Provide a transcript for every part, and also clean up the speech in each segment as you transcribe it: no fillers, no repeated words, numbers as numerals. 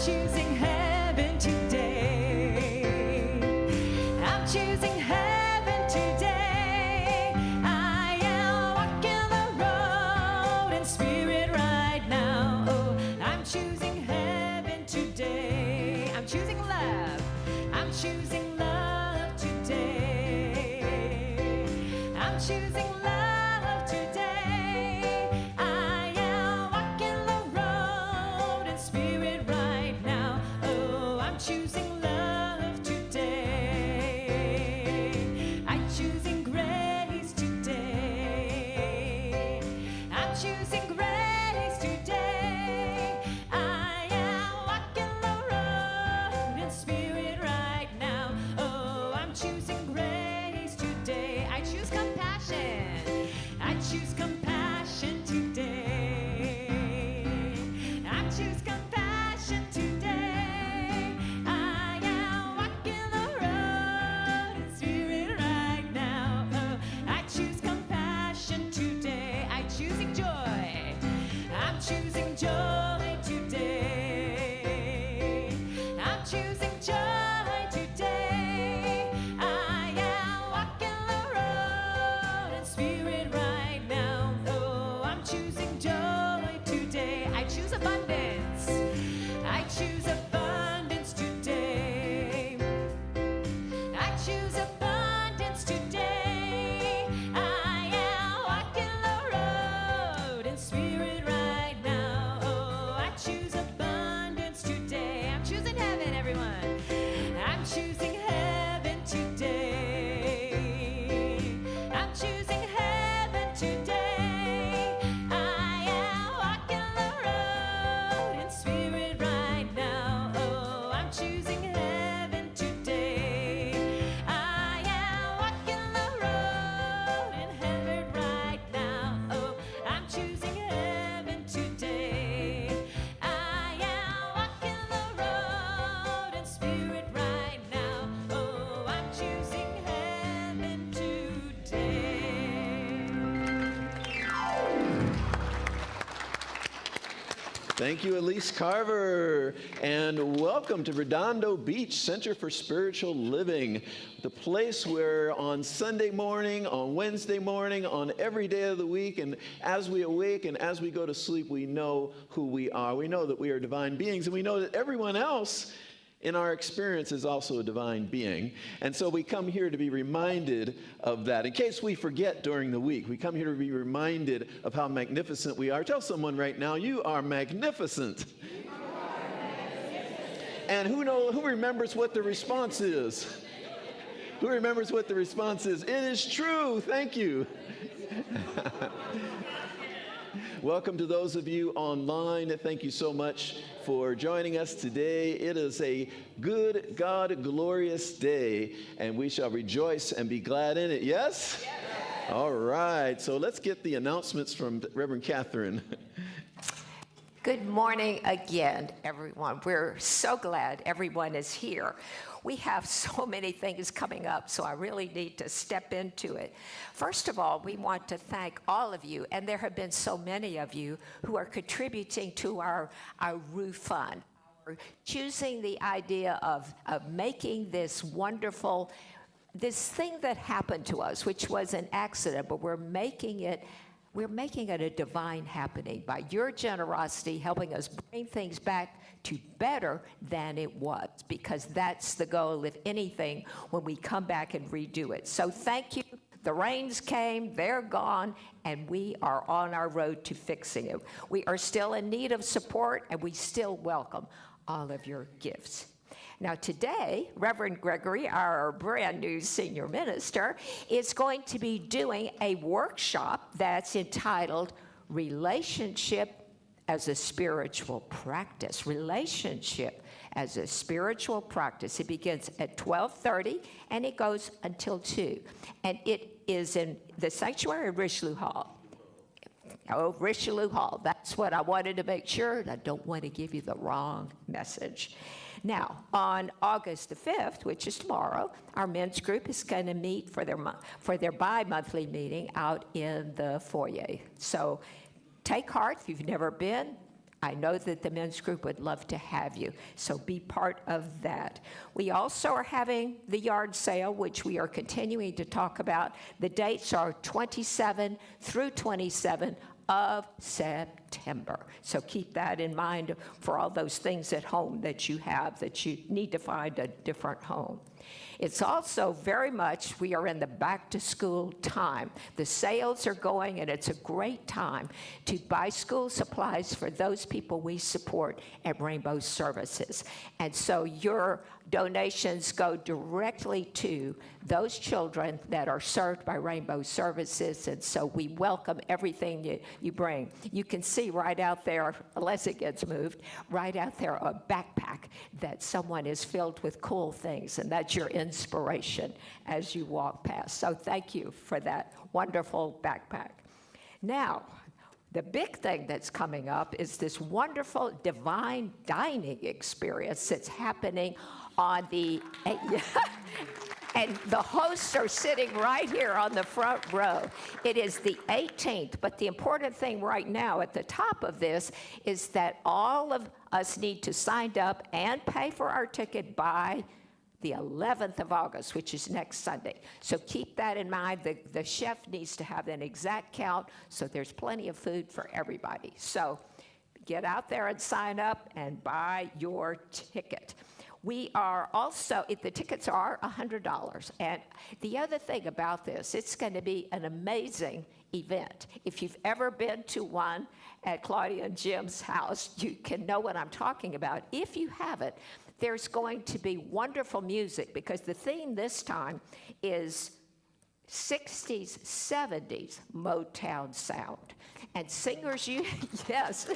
choosing heaven today. I'm choosing heaven today. I am walking the road in spirit right now. Oh, I'm choosing heaven today. I'm choosing love. I'm choosing love today. I'm choosing love today. I am walking the road in spirit right now. Oh, I'm choosing love today. I'm choosing grace today. I'm choosing grace today. I am walking the road in spirit right now. Oh, I'm choosing grace today. I choose compassion. I choose compassion today. I choose compassion today. I am walking the road in spirit right now. Oh, I choose compassion today. I'm choosing joy. I'm choosing joy today. I'm choosing joy today. I am walking the road in spirit right now. Oh, I'm choosing joy today. I choose abundance. I choose abundance today. I choose abundance today. I am walking the road in spirit right now. Oh, I choose abundance today. I'm choosing heaven, everyone. I'm choosing heaven today. I'm choosing heaven today. I am walking the road in spirit right now. Oh, I'm choosing heaven today. I am walking the road in heaven right now. Oh, I'm choosing heaven today. I am walking the road in spirit right now. Oh, I'm choosing heaven today. Thank you, Elise Carver, and welcome to Redondo Beach Center for Spiritual Living, the place where on Sunday morning, on Wednesday morning, on every day of the week, and as we awake and as we go to sleep, we know who we are. We know that we are divine beings, and we know that everyone else in our experience is also a divine being. And so we come here to be reminded of that. In case we forget during the week, we come here to be reminded of how magnificent we are. Tell someone right now, you are magnificent. And who remembers what the response is? Who remembers what the response is? It is true. Thank you. Welcome to those of you online. Thank you so much for joining us today. It is a good, God, glorious day, and we shall rejoice and be glad in it. Yes? Yes. All right. So let's get the announcements from Reverend Catherine. Good morning again, everyone. We're so glad everyone is here. We have so many things coming up, so I really need to step into it. First of all, we want to thank all of you, and there have been so many of you who are contributing to our roof fund, choosing the idea of making this wonderful, this thing that happened to us, which was an accident, but we're making it a divine happening by your generosity, helping us bring things back to better than it was, because that's the goal, if anything, when we come back and redo it. So thank you. The rains came, they're gone, and we are on our road to fixing it. We are still in need of support, and we still welcome all of your gifts. Now today, Reverend Gregory, our brand new senior minister, is going to be doing a workshop that's entitled Relationship as a Spiritual Practice. Relationship as a Spiritual Practice. It begins at 12:30 and it goes until 2. And it is in the sanctuary of Richelieu Hall. Oh, Richelieu Hall. That's what I wanted to make sure, and I don't want to give you the wrong message. Now, on August the 5th, which is tomorrow, our men's group is going to meet for their bi-monthly meeting out in the foyer. So take heart if you've never been. I know that the men's group would love to have you, so be part of that. We also are having the yard sale, which we are continuing to talk about. The dates are 27 through 27 of September. So keep that in mind for all those things at home that you have that you need to find a different home. It's also very much, we are in the back to school time. The sales are going, and it's a great time to buy school supplies for those people we support at Rainbow Services. And so your donations go directly to those children that are served by Rainbow Services, and so we welcome everything you bring. You can see right out there, unless it gets moved, right out there a backpack that someone is filled with cool things, and that's your inspiration as you walk past. So thank you for that wonderful backpack. Now, the big thing that's coming up is this wonderful divine dining experience that's happening on the, and the hosts are sitting right here on the front row. It is the 18th, but the important thing right now at the top of this is that all of us need to sign up and pay for our ticket by the 11th of August, which is next Sunday. So keep that in mind. The chef needs to have an exact count, so there's plenty of food for everybody. So get out there and sign up and buy your ticket. We are also, the tickets are $100. And the other thing about this, it's going to be an amazing event. If you've ever been to one at Claudia and Jim's house, you can know what I'm talking about. If you haven't, there's going to be wonderful music because the theme this time is 60s, 70s Motown sound. And singers yes,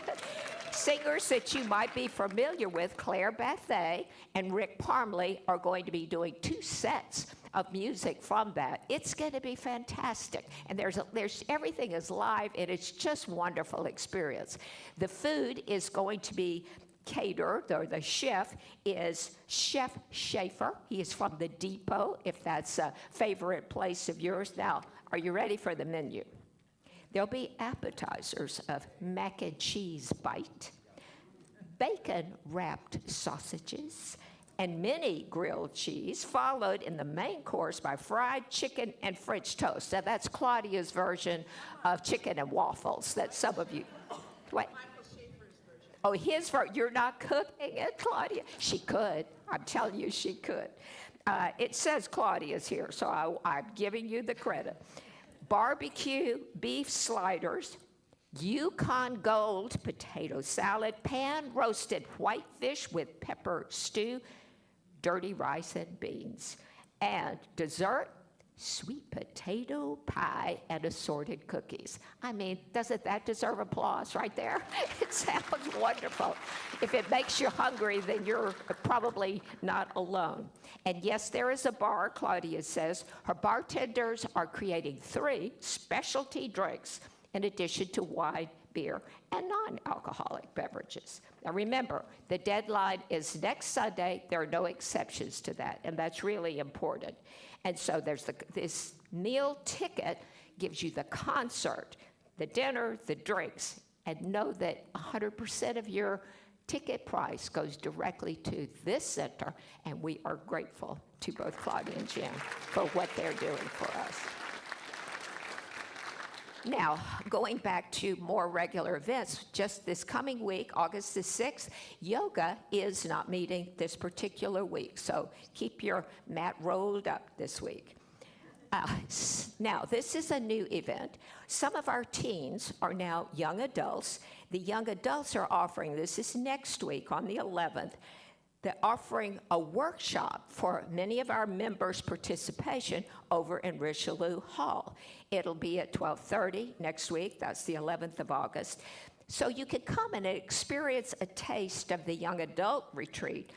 singers that you might be familiar with, Claire Bethay and Rick Parmley, are going to be doing 2 sets of music from that. It's going to be fantastic. And there's everything is live, and it's just wonderful experience. The food is going to be catered, or the chef is Chef Schaefer. He is from the Depot, if that's a favorite place of yours. Now, are you ready for the menu? There'll be appetizers of mac and cheese bite, bacon-wrapped sausages, and mini grilled cheese, followed in the main course by fried chicken and French toast. Now, that's Claudia's version of chicken and waffles that some of you... What? Oh, his version. You're not cooking it, Claudia? She could. I'm telling you, she could. It says Claudia's here, so I'm giving you the credit. Barbecue beef sliders, Yukon Gold potato salad, pan-roasted whitefish with pepper stew, dirty rice and beans, and dessert, sweet potato pie and assorted cookies. I mean, doesn't that deserve applause right there? It sounds wonderful. If it makes you hungry, then you're probably not alone. And yes, there is a bar, Claudia says. Her bartenders are creating 3 specialty drinks in addition to wine, beer, and non-alcoholic beverages. Now remember, the deadline is next Sunday. There are no exceptions to that, and that's really important. And so there's this meal ticket gives you the concert, the dinner, the drinks, and know that 100% of your ticket price goes directly to this center, and we are grateful to both Claudia and Jim for what they're doing for us. Now, going back to more regular events, just this coming week, August the 6th, yoga is not meeting this particular week, so keep your mat rolled up this week. Now, this is a new event. Some of our teens are now young adults. The young adults are offering, this is next week on the 11th, they're offering a workshop for many of our members' participation over in Richelieu Hall. It'll be at 12:30 next week. That's the 11th of August. So you can come and experience a taste of the young adult retreat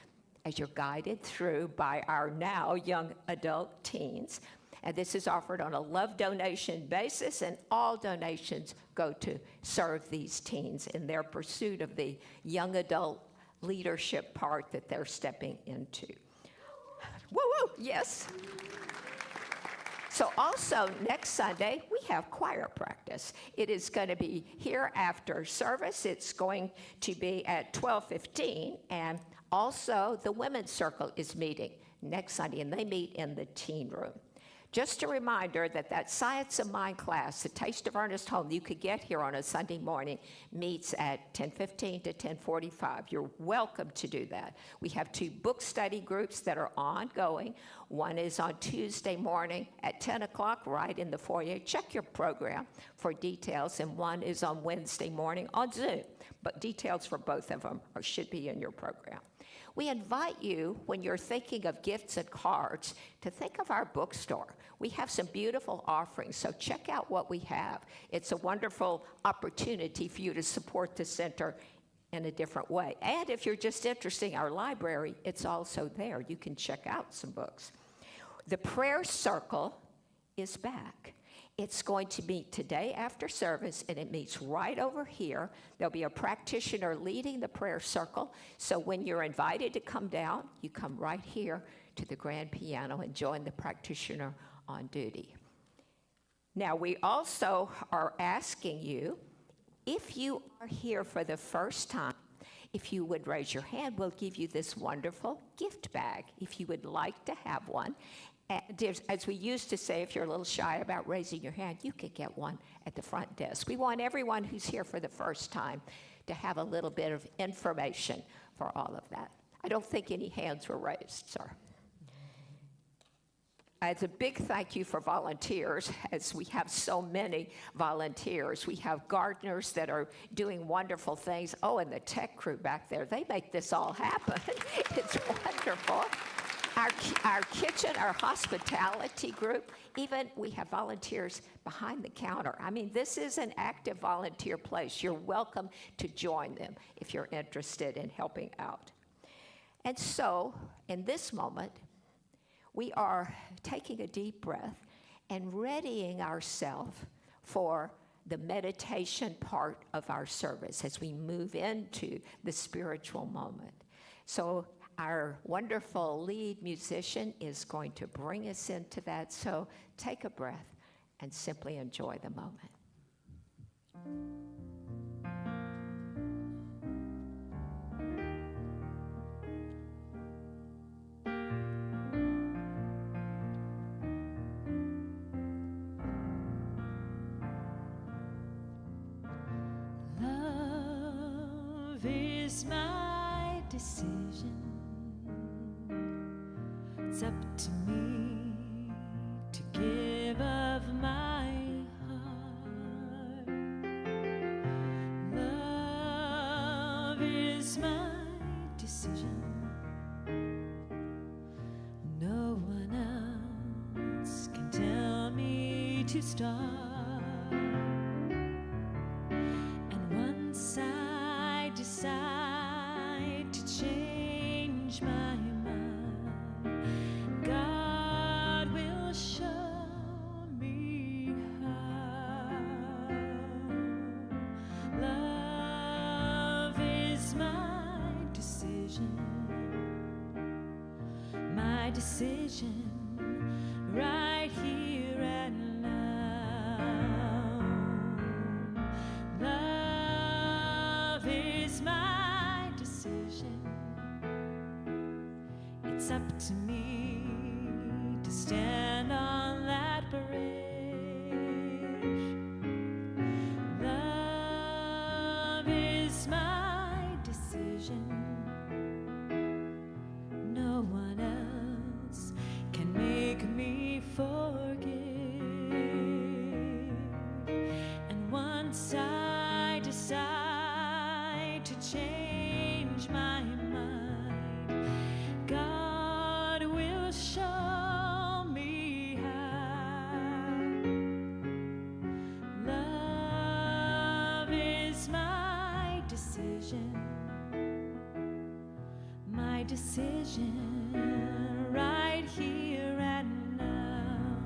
as you're guided through by our now young adult teens. And this is offered on a love donation basis, and all donations go to serve these teens in their pursuit of the young adult leadership part that they're stepping into. Woo-woo, yes. So also next Sunday, we have choir practice. It is going to be here after service. It's going to be at 12:15, and also the Women's Circle is meeting next Sunday, and they meet in the teen room. Just a reminder that that Science of Mind class, the Taste of Earnest Home, you could get here on a Sunday morning, meets at 10:15 to 10:45. You're welcome to do that. We have 2 book study groups that are ongoing. One is on Tuesday morning at 10 o'clock right in the foyer. Check your program for details. And one is on Wednesday morning on Zoom. But details for both of them should be in your program. We invite you, when you're thinking of gifts and cards, to think of our bookstore. We have some beautiful offerings, so check out what we have. It's a wonderful opportunity for you to support the center in a different way. And if you're just interested in our library, it's also there. You can check out some books. The prayer circle is back. It's going to meet today after service, and it meets right over here. There'll be a practitioner leading the prayer circle, so when you're invited to come down, you come right here to the grand piano and join the practitioner on duty. Now, we also are asking you, if you are here for the first time, if you would raise your hand, we'll give you this wonderful gift bag if you would like to have one. And as we used to say, if you're a little shy about raising your hand, you could get one at the front desk. We want everyone who's here for the first time to have a little bit of information for all of that. I don't think any hands were raised, sir. As a big thank you for volunteers, as we have so many volunteers. We have gardeners that are doing wonderful things. Oh, and the tech crew back there, they make this all happen. It's wonderful. Our kitchen, our hospitality group, even we have volunteers behind the counter. I mean, this is an active volunteer place. You're welcome to join them if you're interested in helping out. And so, in this moment, we are taking a deep breath and readying ourselves for the meditation part of our service as we move into the spiritual moment. So our wonderful lead musician is going to bring us into that. So take a breath and simply enjoy the moment. Love is my decision. It's up to me to give of my heart. Love is my decision. No one else can tell me to start. And once I decide to change my God will show me how. Love is my decision right here and now. Love is my decision. It's up to me to stand on that bridge. Love is my decision. No one else can make me forgive. And once I decide to change my mind, God will show me how. Love is my decision right here and now.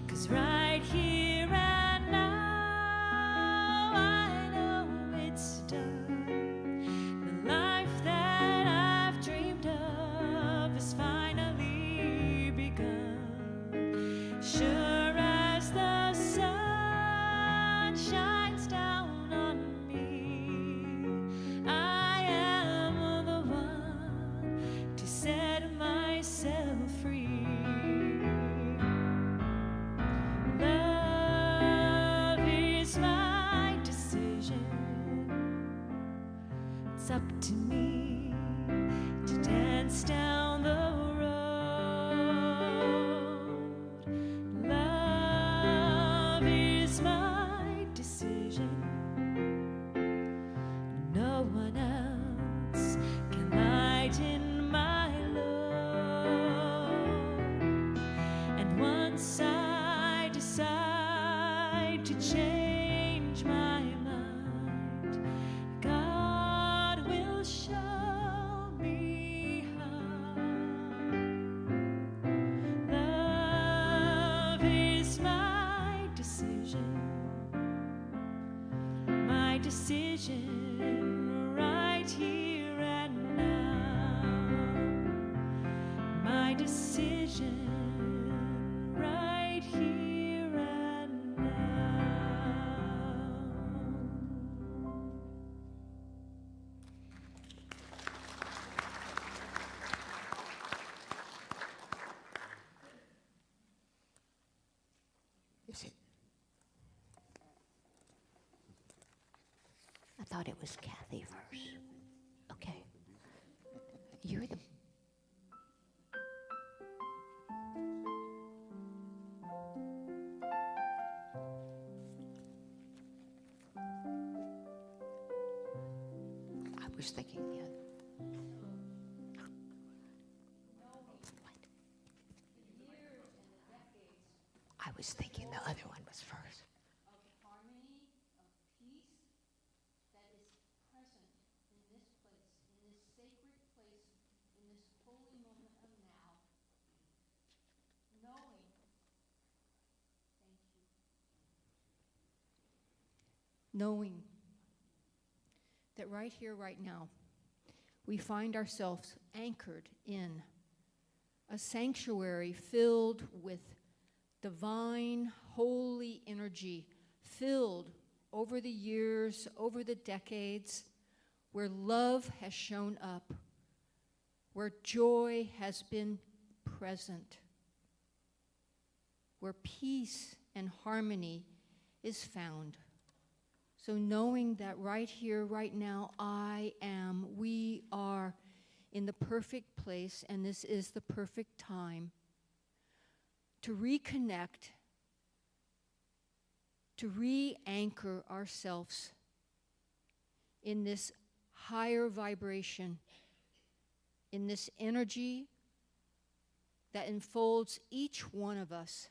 'Cause right here and now I know it's done. The life that I've dreamed of has finally begun. Sure sun shines down on me, I am the one to set myself free. Love is my decision. It's up to me to dance down the road. Love is my decision. No one else can lighten my load. And once I decide to change my mind, God will show me how. Love is my decision right here and now. My decision right here and now. Is it? I thought it was Kathy first. Okay. You're the. I was thinking the other. What? I was thinking the other one was first. Of harmony, of peace that is present in this place, in this sacred place, in this holy moment of now, knowing, thank you, knowing that right here, right now, we find ourselves anchored in a sanctuary filled with divine, holy energy, filled over the years, over the decades, where love has shown up, where joy has been present, where peace and harmony is found. So knowing that right here, right now, we are in the perfect place, and this is the perfect time to reconnect, to re-anchor ourselves in this higher vibration, in this energy that enfolds each one of us.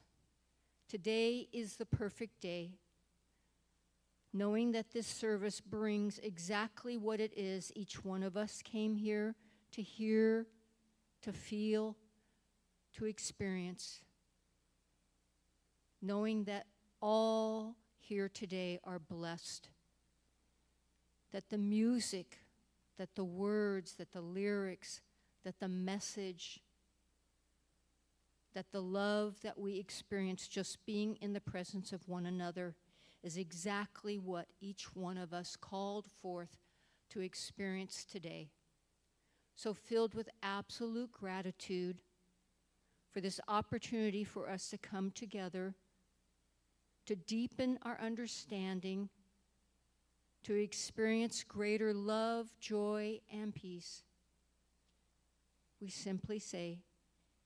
Today is the perfect day, knowing that this service brings exactly what it is each one of us came here to hear, to feel, to experience. Knowing that all here today are blessed, that the music, that the words, that the lyrics, that the message, that the love that we experience just being in the presence of one another is exactly what each one of us called forth to experience today. So filled with absolute gratitude for this opportunity for us to come together, to deepen our understanding, to experience greater love, joy, and peace. We simply say,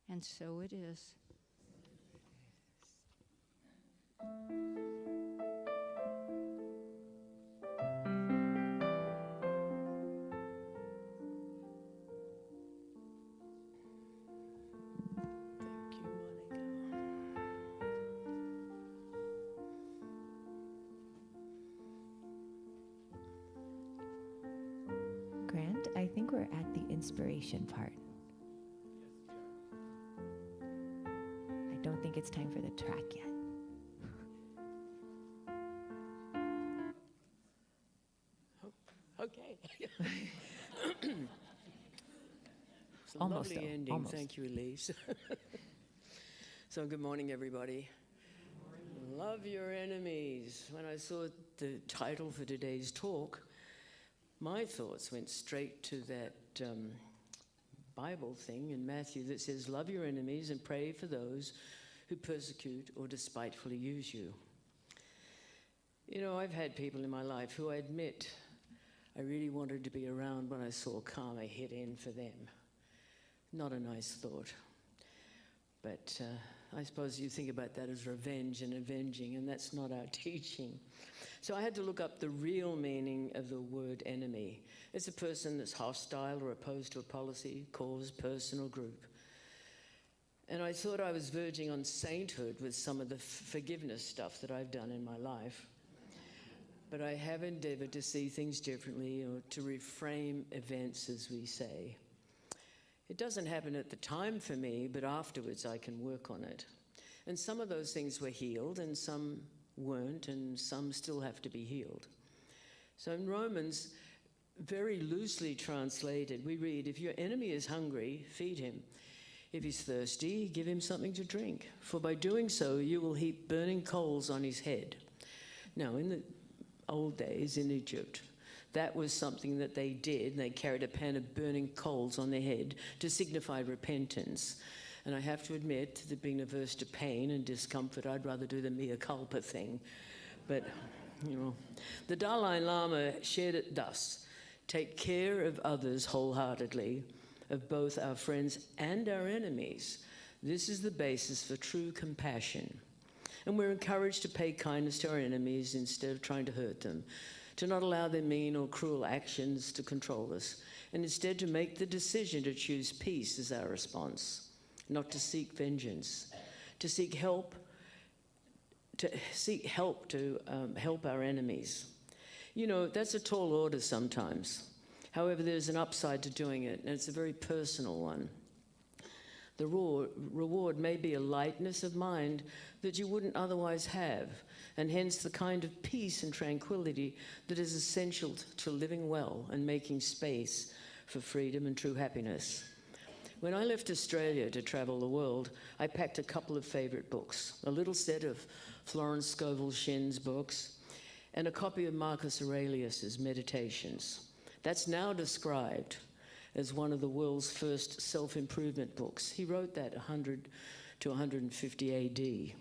and so it is. Grant, I think we're at the inspiration part. I don't think it's time for the track yet. Okay. It's a Almost, lovely though, ending. almost. Thank you, Elise. So good morning, everybody. Love your enemies. When I saw the title for today's talk, my thoughts went straight to that Bible thing in Matthew that says, love your enemies and pray for those who persecute or despitefully use you. You know, I've had people in my life who I admit I really wanted to be around when I saw karma hit in for them. Not a nice thought. But I suppose you think about that as revenge and avenging, and that's not our teaching. So I had to look up the real meaning of the word enemy. It's a person that's hostile or opposed to a policy, cause, person, or group. And I thought I was verging on sainthood with some of the forgiveness stuff that I've done in my life. But I have endeavored to see things differently, or to reframe events, as we say. It doesn't happen at the time for me, but afterwards I can work on it. And some of those things were healed, and some weren't, and some still have to be healed. So in Romans, very loosely translated, we read, if your enemy is hungry, feed him. If he's thirsty, give him something to drink. For by doing so, you will heap burning coals on his head. Now, in the old days in Egypt, that was something that they did. They carried a pan of burning coals on their head to signify repentance. And I have to admit that being averse to pain and discomfort, I'd rather do the mea culpa thing. But, you know, the Dalai Lama shared it thus: take care of others wholeheartedly, of both our friends and our enemies. This is the basis for true compassion. And we're encouraged to pay kindness to our enemies instead of trying to hurt them, to not allow their mean or cruel actions to control us, and instead to make the decision to choose peace as our response, not to seek vengeance, to seek help to help our enemies. You know, that's a tall order sometimes. However, there's an upside to doing it, and it's a very personal one. The reward may be a lightness of mind that you wouldn't otherwise have, and hence the kind of peace and tranquility that is essential to living well and making space for freedom and true happiness. When I left Australia to travel the world, I packed a couple of favorite books, a little set of Florence Scovel Shinn's books, and a copy of Marcus Aurelius's Meditations. That's now described as one of the world's first self-improvement books. He wrote that 100 to 150 AD.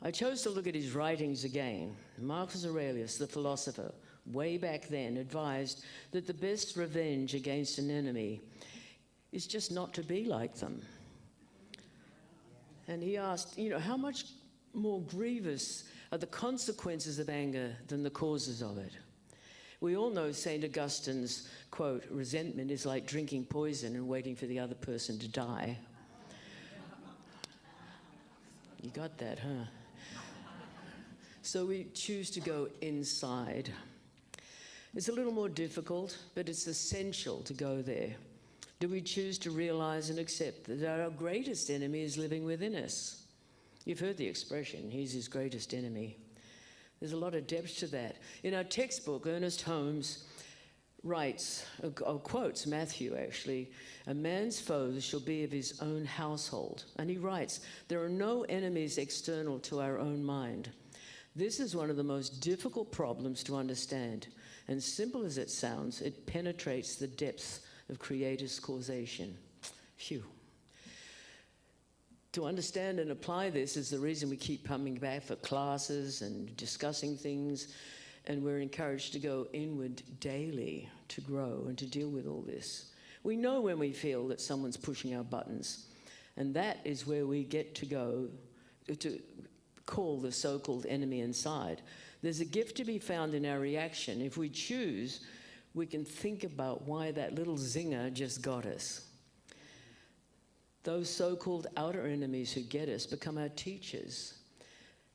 I chose to look at his writings again. Marcus Aurelius, the philosopher, way back then advised that the best revenge against an enemy is just not to be like them. And he asked, you know, how much more grievous are the consequences of anger than the causes of it? We all know St. Augustine's quote, resentment is like drinking poison and waiting for the other person to die. You got that, huh? So we choose to go inside. It's a little more difficult, but it's essential to go there. Do we choose to realize and accept that our greatest enemy is living within us? You've heard the expression, he's his greatest enemy. There's a lot of depth to that. In our textbook, Ernest Holmes writes, or quotes Matthew actually, a man's foes shall be of his own household. And he writes, there are no enemies external to our own mind. This is one of the most difficult problems to understand. And simple as it sounds, it penetrates the depths of Creator's causation. Phew. To understand and apply this is the reason we keep coming back for classes and discussing things, and we're encouraged to go inward daily to grow and to deal with all this. We know when we feel that someone's pushing our buttons, and that is where we get to go to call the so-called enemy inside. There's a gift to be found in our reaction. If we choose, we can think about why that little zinger just got us. Those so-called outer enemies who get us become our teachers.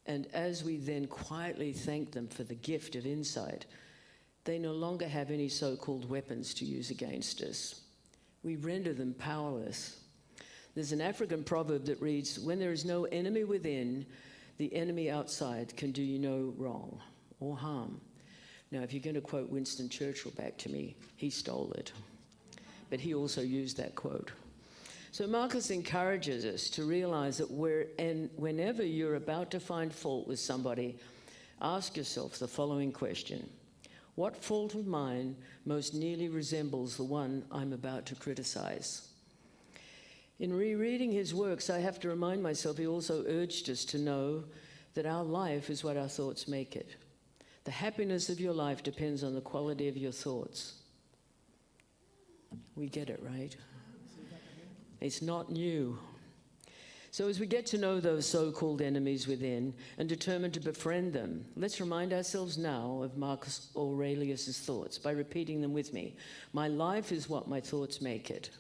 And as we then quietly thank them for the gift of insight, they no longer have any so-called weapons to use against us. We render them powerless. There's an African proverb that reads, when there is no enemy within, the enemy outside can do you no wrong or harm. Now, if you're going to quote Winston Churchill back to me, he stole it. But he also used that quote. So Marcus encourages us to realize that whenever you're about to find fault with somebody, ask yourself the following question. What fault of mine most nearly resembles the one I'm about to criticize? In rereading his works, I have to remind myself he also urged us to know that our life is what our thoughts make it. The happiness of your life depends on the quality of your thoughts. We get it, right? It's not new. So as we get to know those so-called enemies within and determine to befriend them, let's remind ourselves now of Marcus Aurelius' thoughts by repeating them with me. My life is what my thoughts make it.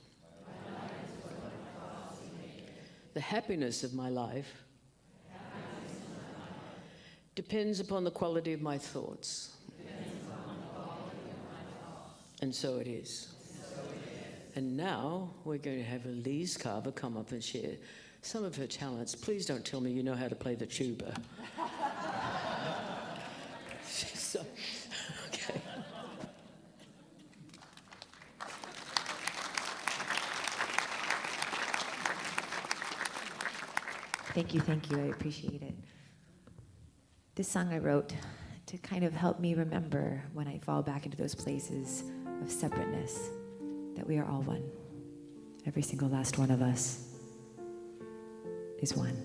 The happiness of my life depends upon the quality of my thoughts. And so it is. And now we're going to have Elise Carver come up and share some of her talents. Please don't tell me you know how to play the tuba. Okay. Thank you, I appreciate it. This song I wrote to kind of help me remember when I fall back into those places of separateness, that we are all one. Every single last one of us is one.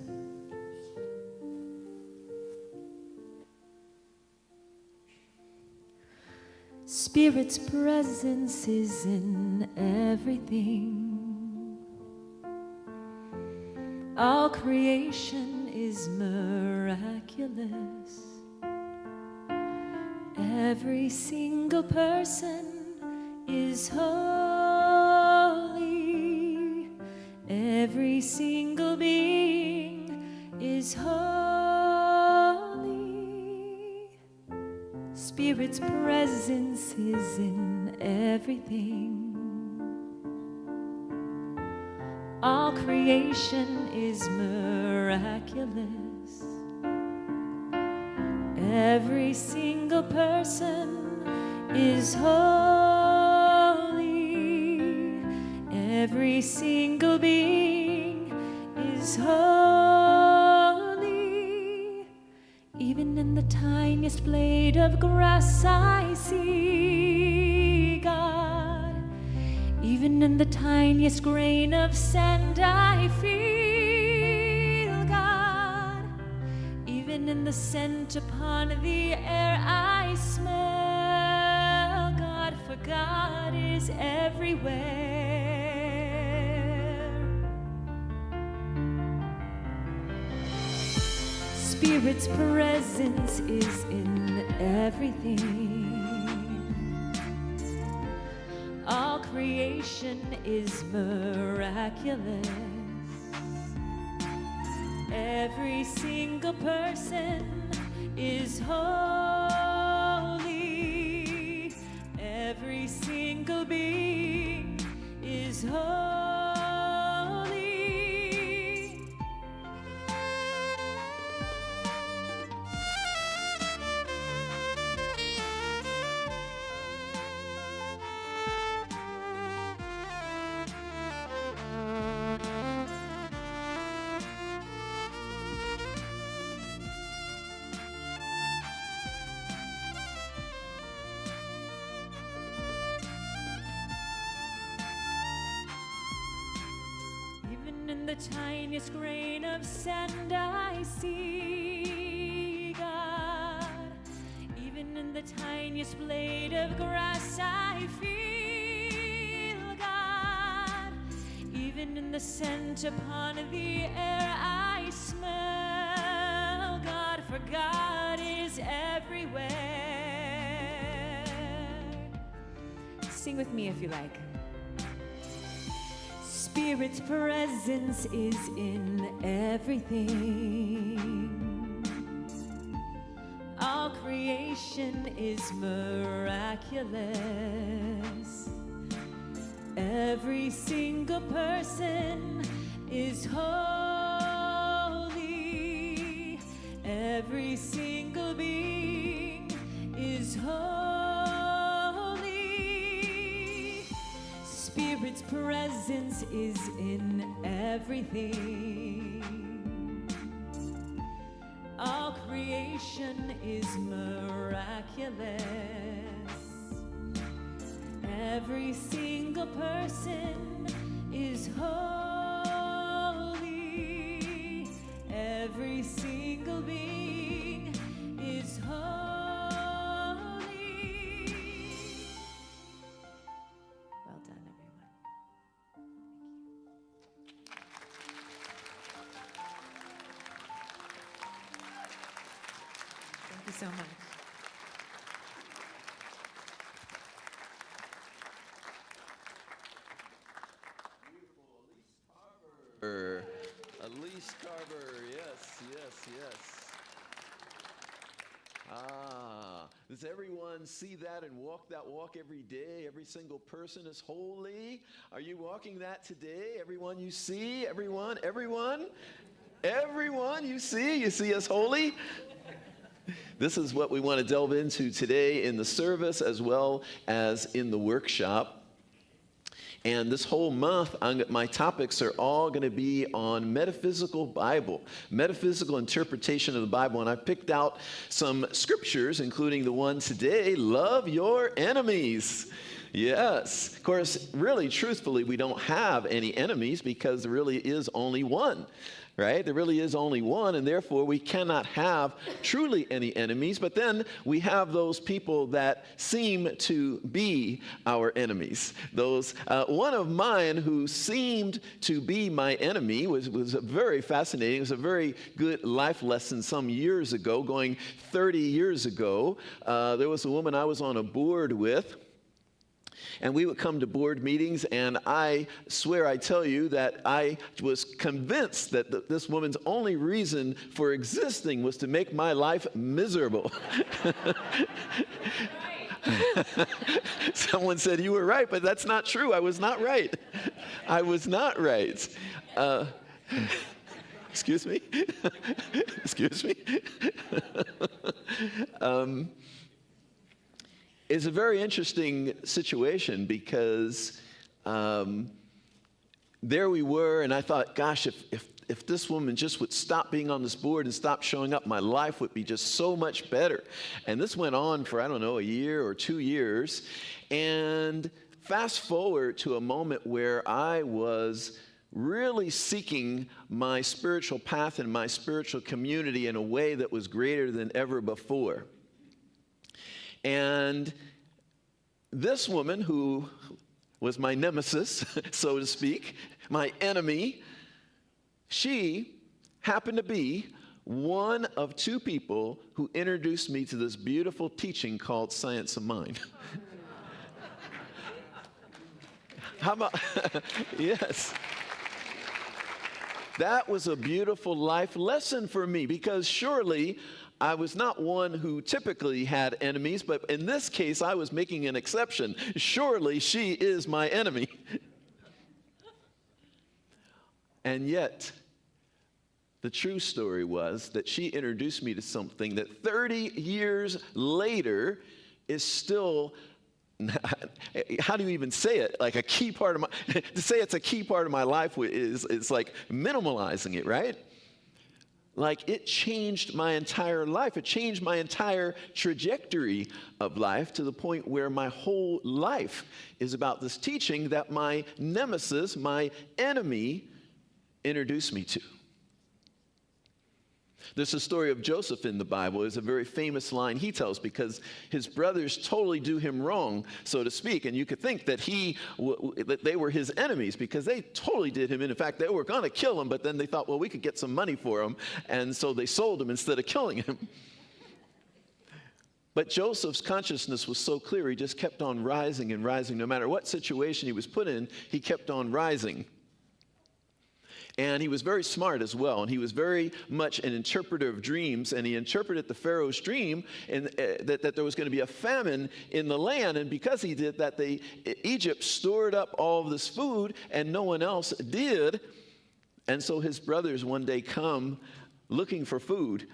Spirit's presence is in everything. All creation is miraculous. Every single person is holy. Every single being is holy. Spirit's presence is in everything. All creation is miraculous. Every single person is holy. Every single being is holy. Even in the tiniest blade of grass I see God. Even in the tiniest grain of sand I feel God. Even in the scent upon the air I smell God, for God is everywhere. Spirit's presence is in everything. All creation is miraculous. Every single person is holy. Every single being is holy. In the tiniest grain of sand I see God. Even in the tiniest blade of grass I feel God. Even in the scent upon the air I smell God, for God is everywhere. Sing with me if you like. Spirit's presence is in everything. All creation is miraculous. Every single person is holy. Every single being is holy. Spirit's presence is in everything. All creation is miraculous. Every single person is holy. Every single being is holy. Well done, everyone. Thank you so much. Elise Carver, yes, yes, yes. Does everyone see that and walk that walk every day? Every single person is holy. Are you walking that today? Everyone you see? Everyone you see us holy? This is what we want to delve into today in the service as well as in the workshop. And this whole month, my topics are all going to be on metaphysical Bible, metaphysical interpretation of the Bible. And I picked out some scriptures, including the one today, love your enemies. Yes. Of course, really, truthfully, we don't have any enemies because there really is only one. Right? There really is only one, and therefore we cannot have truly any enemies. But then we have those people that seem to be our enemies. Those one of mine who seemed to be my enemy was very fascinating. It was a very good life lesson some years ago, going 30 years ago. There was a woman I was on a board with. And we would come to board meetings, and I swear I tell you that I was convinced that this woman's only reason for existing was to make my life miserable. Someone said, "You were right," but that's not true. I was not right. I was not right. Excuse me? Excuse me? It's a very interesting situation because there we were, and I thought, gosh, if this woman just would stop being on this board and stop showing up, my life would be just so much better. And this went on for, I don't know, a year or 2 years. And fast forward to a moment where I was really seeking my spiritual path and my spiritual community in a way that was greater than ever before. And this woman, who was my nemesis, so to speak, my enemy, she happened to be one of 2 people who introduced me to this beautiful teaching called Science of Mind. How about, yes. That was a beautiful life lesson for me because surely I was not one who typically had enemies, but in this case, I was making an exception. Surely she is my enemy. And yet, the true story was that she introduced me to something that 30 years later is still, how do you even say it? Like a key part of my, to say it's a key part of my life is like minimalizing it, right? Like it changed my entire life. It changed my entire trajectory of life to the point where my whole life is about this teaching that my nemesis, my enemy, introduced me to. There's a story of Joseph in the Bible. It's a very famous line he tells because his brothers totally do him wrong, so to speak. And you could think that that they were his enemies because they totally did him. And in fact, they were going to kill him, but then they thought, well, we could get some money for him. And so they sold him instead of killing him. But Joseph's consciousness was so clear, he just kept on rising and rising. No matter what situation he was put in, he kept on rising. And he was very smart as well, and he was very much an interpreter of dreams, and he interpreted the Pharaoh's dream and that there was going to be a famine in the land, and because he did that, Egypt stored up all of this food, and no one else did, and so his brothers one day come looking for food,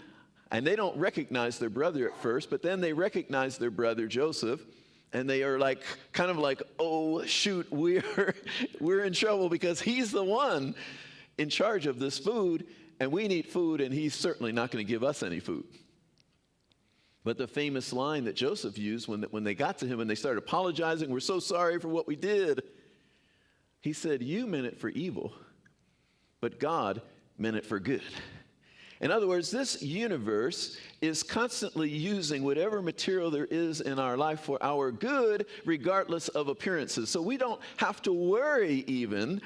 and they don't recognize their brother at first, but then they recognize their brother Joseph, And they are like, kind of like, oh, shoot, we're in trouble because he's the one in charge of this food, and we need food, and he's certainly not going to give us any food. But the famous line that Joseph used when they got to him and they started apologizing, we're so sorry for what we did. He said, you meant it for evil, but God meant it for good. In other words, this universe is constantly using whatever material there is in our life for our good, regardless of appearances. So we don't have to worry even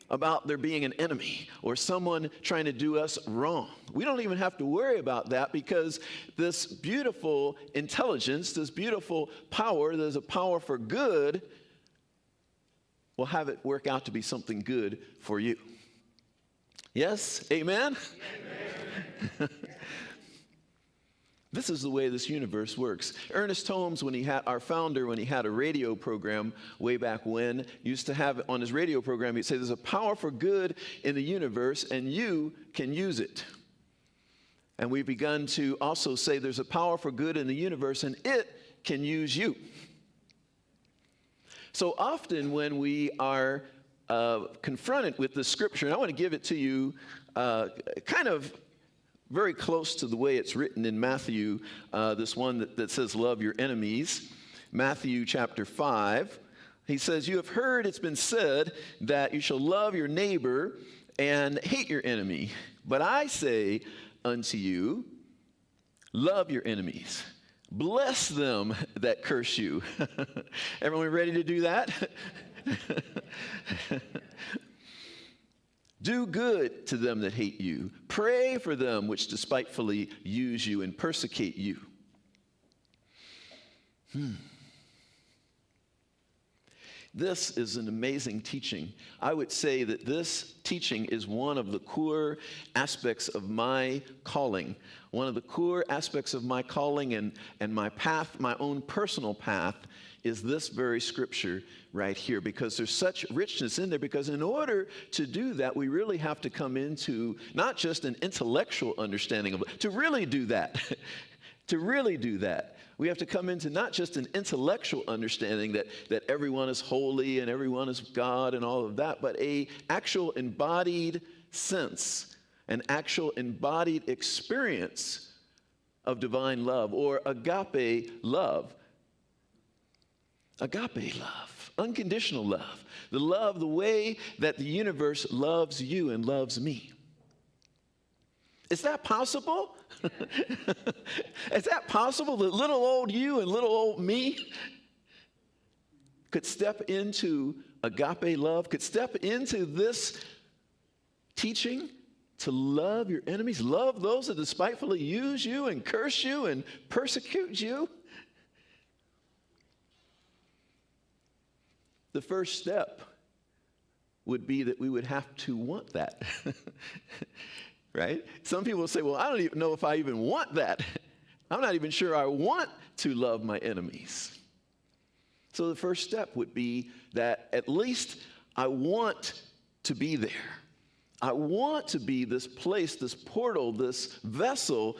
about there being an enemy or someone trying to do us wrong. We don't even have to worry about that because this beautiful intelligence, this beautiful power, there's a power for good, will have it work out to be something good for you. Yes? Amen? Amen. This is the way this universe works. Ernest Holmes, our founder, when he had a radio program way back when, used to have on his radio program, he'd say, there's a power for good in the universe, and you can use it. And we've begun to also say there's a power for good in the universe, and it can use you. So often when we are confronted with the scripture, and I want to give it to you kind of very close to the way it's written in Matthew, this one that says, love your enemies. Matthew chapter 5, he says, you have heard it's been said that you shall love your neighbor and hate your enemy. But I say unto you, love your enemies. Bless them that curse you. Everyone ready to do that? Do good to them that hate you. Pray for them which despitefully use you and persecute you. This is an amazing teaching. I would say that this teaching is one of the core aspects of my calling. One of the core aspects of my calling and my path, my own personal path, is this very scripture right here, because there's such richness in there. Because in order to do that, we really have to come into not just an intellectual understanding of it, to really do that, to really do that. We have to come into not just an intellectual understanding that everyone is holy and everyone is God and all of that, but an actual embodied sense, an actual embodied experience of divine love, or agape love. Agape love, unconditional love, the love, the way that the universe loves you and loves me. Is that possible? Is that possible that little old you and little old me could step into agape love, could step into this teaching to love your enemies, love those that despitefully use you and curse you and persecute you? The first step would be that we would have to want that, right? Some people say, well, I don't even know if I even want that. I'm not even sure I want to love my enemies. So the first step would be that at least I want to be there. I want to be this place, this portal, this vessel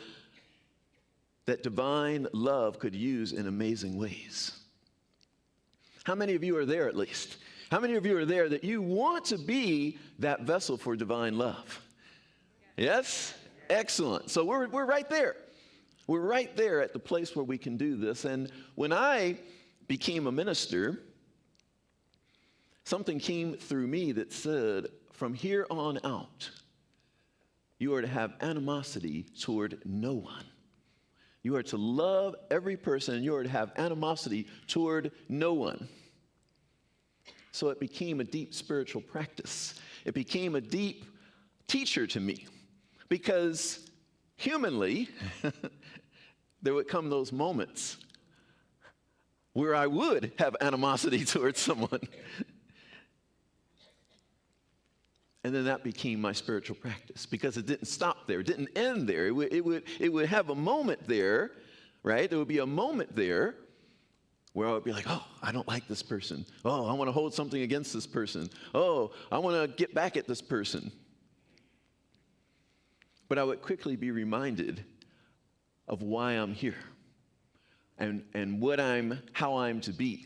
that divine love could use in amazing ways. How many of you are there at least? How many of you are there that you want to be that vessel for divine love? Yes? Excellent. So we're right there. We're right there at the place where we can do this. And when I became a minister, something came through me that said, from here on out, you are to have animosity toward no one. You are to love every person, and you are to have animosity toward no one. So it became a deep spiritual practice. It became a deep teacher to me, because humanly, there would come those moments where I would have animosity towards someone. And then that became my spiritual practice, because it didn't stop there. It didn't end there. It would have a moment there, right? There would be a moment there where I would be like, oh, I don't like this person. Oh, I want to hold something against this person. Oh, I want to get back at this person. But I would quickly be reminded of why I'm here. and how I'm to be.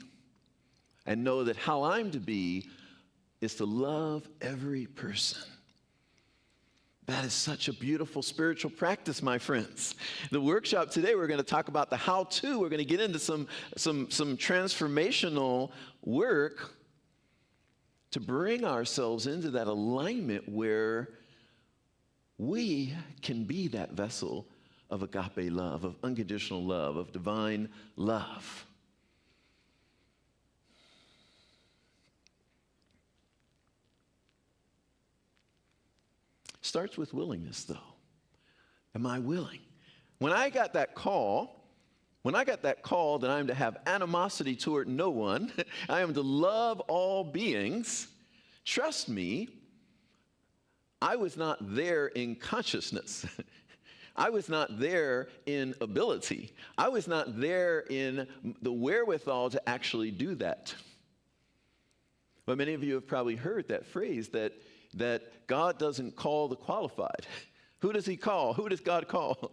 And know that how I'm to be is to love every person. That is such a beautiful spiritual practice, my friends. The workshop today, we're going to talk about the how-to. We're going to get into some transformational work to bring ourselves into that alignment where we can be that vessel of agape love, of unconditional love, of divine love. Starts with willingness, though. Am I willing? When I got that call that I'm to have animosity toward no one, I am to love all beings, trust me, I was not there in consciousness. I was not there in ability. I was not there in the wherewithal to actually do that. But many of you have probably heard that phrase that God doesn't call the qualified. Who does he call? Who does God call?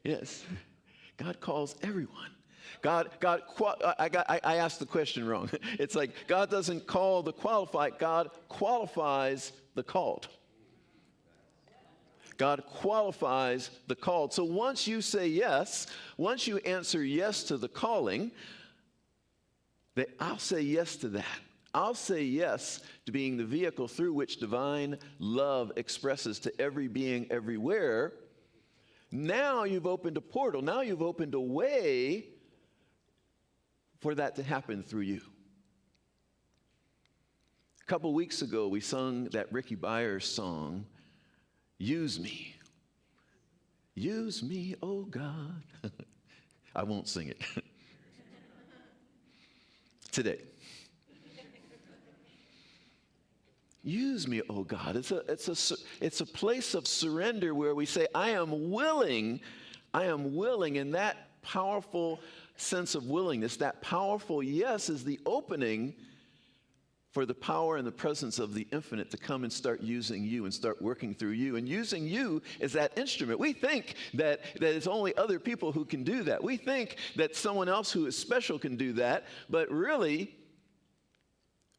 Yes, God calls everyone. I asked the question wrong. It's like God doesn't call the qualified. God qualifies the called. God qualifies the called. So once you say yes, once you answer yes to the calling, that I'll say yes to that. I'll say yes to being the vehicle through which divine love expresses to every being everywhere. Now you've opened a portal. Now you've opened a way for that to happen through you. A couple weeks ago, we sung that Ricky Byers song, Use Me. Use me, oh God. I won't sing it today. Use me, oh God. It's a place of surrender where we say, I am willing, and that powerful sense of willingness, that powerful yes is the opening for the power and the presence of the infinite to come and start using you and start working through you. And using you as that instrument. We think that it's only other people who can do that. We think that someone else who is special can do that, but really,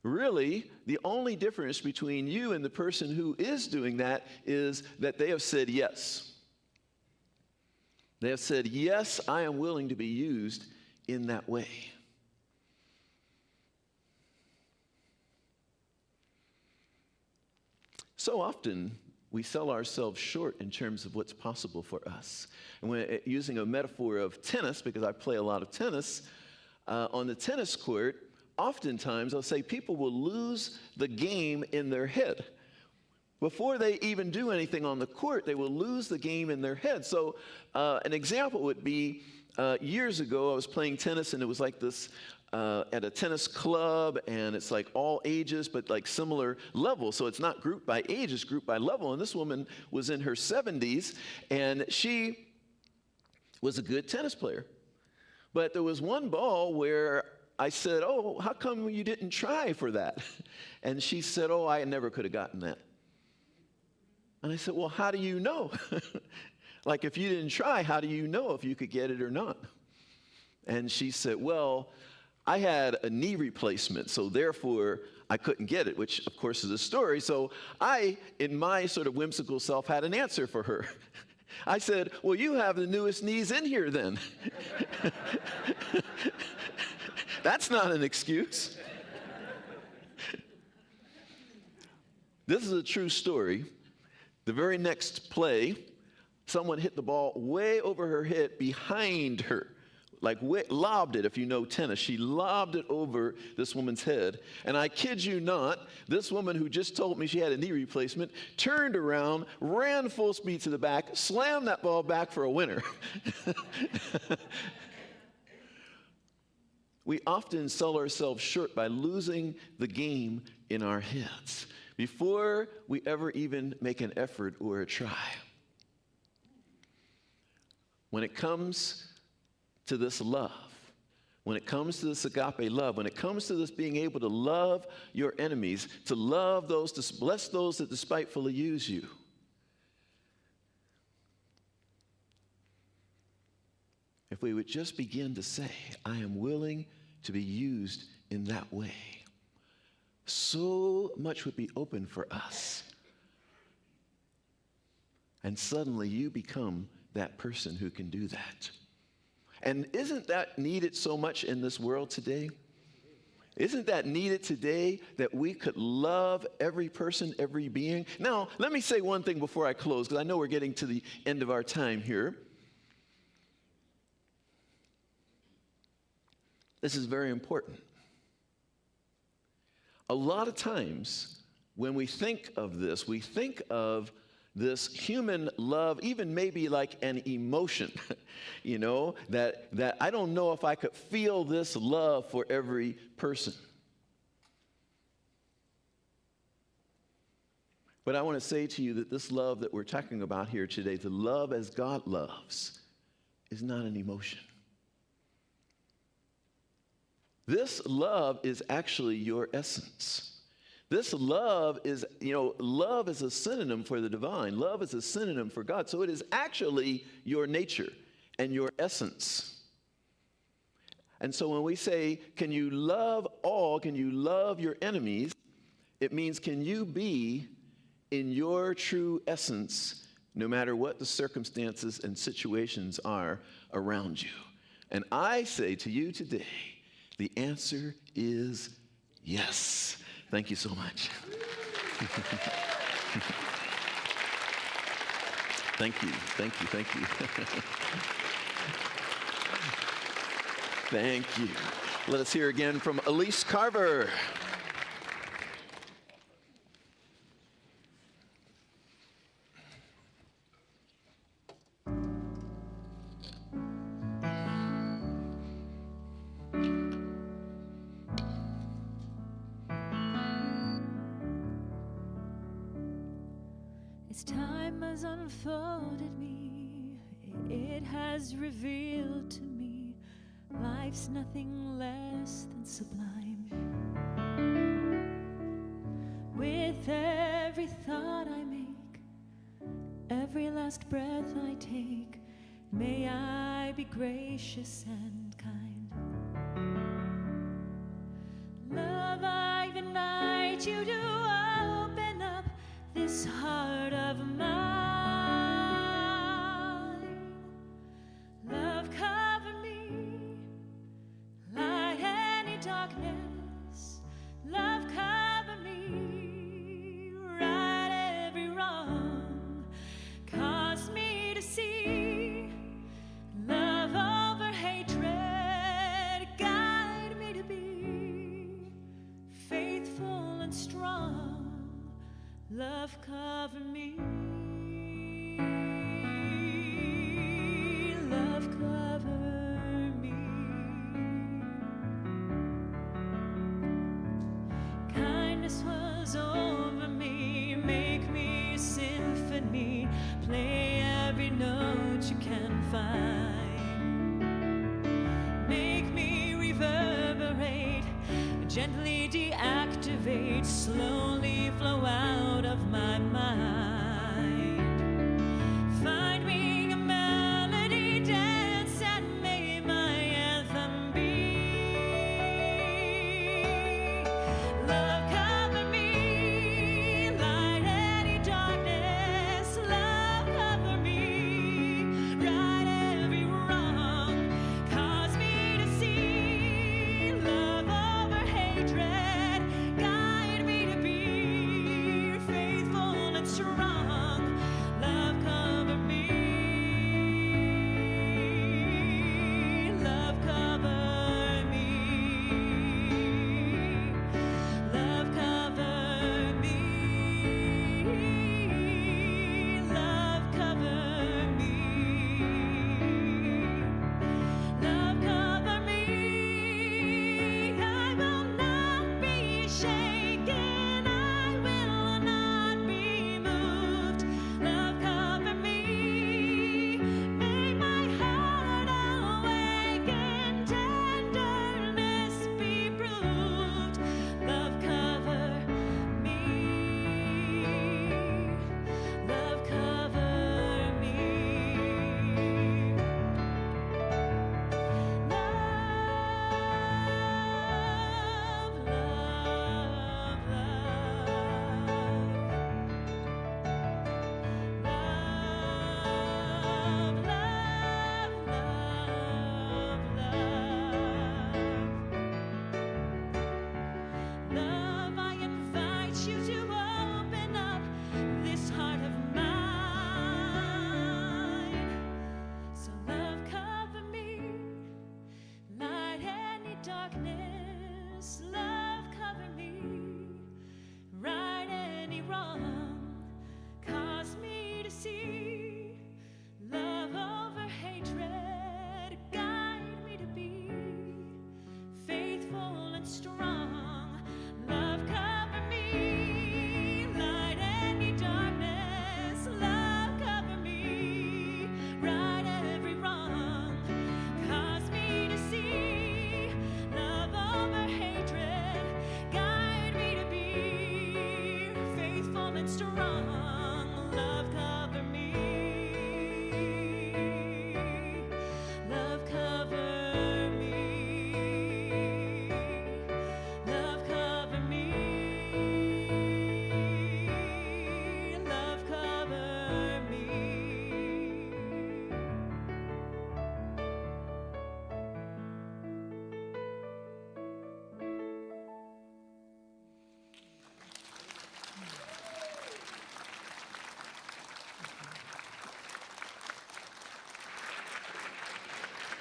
the only difference between you and the person who is doing that is that they have said yes. They have said, yes, I am willing to be used in that way. So often, we sell ourselves short in terms of what's possible for us. And when, using a metaphor of tennis, because I play a lot of tennis, on the tennis court, oftentimes I'll say people will lose the game in their head. Before they even do anything on the court, they will lose the game in their head. So an example would be years ago, I was playing tennis, and it was like this at a tennis club, and it's like all ages, but like similar levels. So it's not grouped by age, it's grouped by level. And this woman was in her 70s, and she was a good tennis player. But there was one ball where I said, oh, how come you didn't try for that? And she said, oh, I never could have gotten that. And I said, well, how do you know? Like, if you didn't try, how do you know if you could get it or not? And she said, well, I had a knee replacement, so therefore I couldn't get it, which, of course, is a story. So I, in my sort of whimsical self, had an answer for her. I said, well, you have the newest knees in here then. That's not an excuse. This is a true story. The very next play, someone hit the ball way over her head behind her, like lobbed it, if you know tennis. She lobbed it over this woman's head. And I kid you not, this woman who just told me she had a knee replacement turned around, ran full speed to the back, slammed that ball back for a winner. We often sell ourselves short by losing the game in our heads before we ever even make an effort or a try. When it comes to this love, when it comes to this agape love, when it comes to this being able to love your enemies, to love those, to bless those that despitefully use you, if we would just begin to say, I am willing to be used in that way, so much would be open for us. And suddenly you become that person who can do that. And isn't that needed so much in this world today? Isn't that needed today, that we could love every person, every being? Now, let me say one thing before I close, because I know we're getting to the end of our time here. This is very important. A lot of times when we think of this, we think of this human love, even maybe like an emotion, that I don't know if I could feel this love for every person. But I want to say to you that this love that we're talking about here today, the love as God loves, is not an emotion. This love is actually your essence. This love is, love is a synonym for the divine. Love is a synonym for God. So it is actually your nature and your essence. And so when we say, can you love all, can you love your enemies, it means, can you be in your true essence, no matter what the circumstances and situations are around you? And I say to you today, the answer is yes. Thank you so much. Thank you. Thank you. Let us hear again from Elise Carver. As time has unfolded me, it has revealed to me life's nothing less than sublime. With every thought I make, every last breath I take, may I be gracious and kind. Love, I invite you to open up this heart of mine. Love, cover me, light any darkness. Love, cover me, right every wrong. Cause me to see love over hatred. Guide me to be faithful and strong. Love, cover me. Love, cover me. Kindness was over me. Make me a symphony. Play every note you can find. Make me reverberate. Gently deactivate. Slowly flow out of my mind. Find me a melody, dance, and may my anthem be. Love, cover me, light any darkness. Love, cover me, right every wrong. Cause me to see love over hatred. Guide me to be faithful and strong.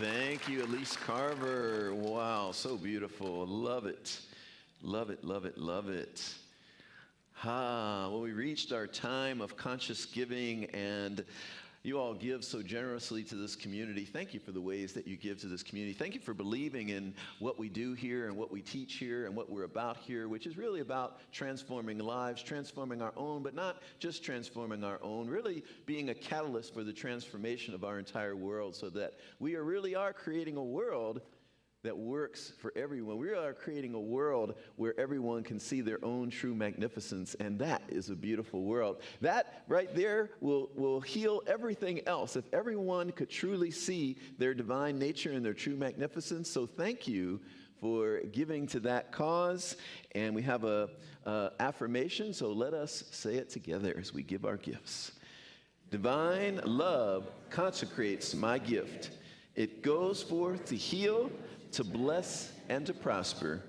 Thank you, Elise Carver. Wow, so beautiful. Love it. Love it, love it, love it. Well, we reached our time of conscious giving, and you all give so generously to this community. Thank you for the ways that you give to this community. Thank you for believing in what we do here and what we teach here and what we're about here, which is really about transforming lives, transforming our own, but not just transforming our own, really being a catalyst for the transformation of our entire world, so that we really are creating a world that works for everyone. We are creating a world where everyone can see their own true magnificence, and that is a beautiful world. That right there will heal everything else if everyone could truly see their divine nature and their true magnificence. So thank you for giving to that cause. And we have a affirmation, so let us say it together as we give our gifts. Divine love consecrates my gift. It goes forth to heal, to bless, and to prosper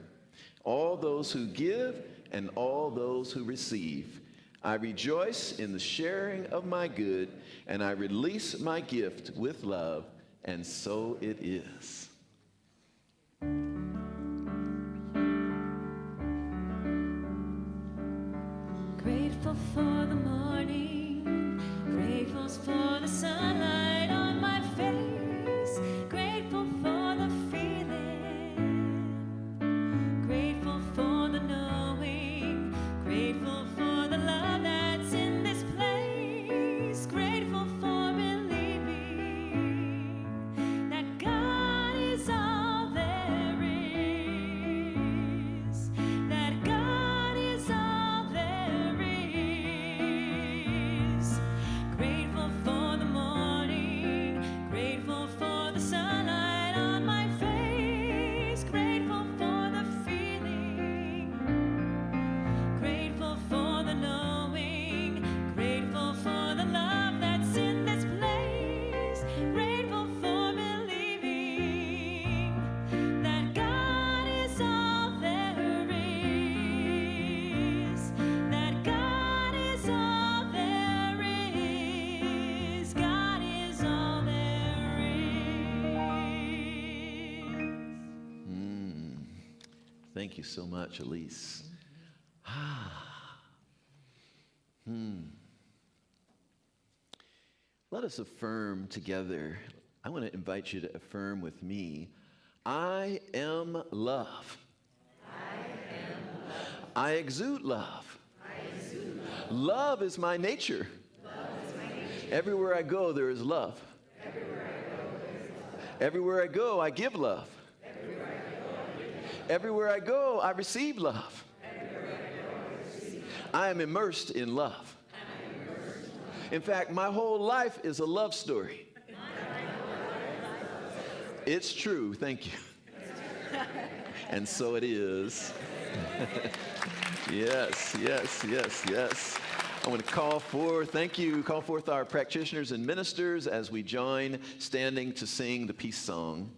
all those who give and all those who receive. I rejoice in the sharing of my good, and I release my gift with love, and so it is. Grateful for the morning, grateful for the sunlight on my face, grateful for the feeling, grateful for the knowing, grateful for the love that's in this place, grateful for believing that God is all there is, that God is all there is. Grateful for the morning, grateful for the sunlight on my face, grateful for the feeling, grateful for the knowing, grateful for the love that's in this place, grateful for believing that God is all there is, that God is all there is, God is all there is. Thank you so much, Elise. Let us affirm together. I want to invite you to affirm with me. I am love. I exude love. Love is my nature. Everywhere I go, there is love. Everywhere I go, I give love. Everywhere I go, I receive love. I am immersed in love. In fact, my whole life is a love story. It's true. Thank you. And so it is. Yes, yes, yes, yes. I want to call forth our practitioners and ministers as we join standing to sing the peace song.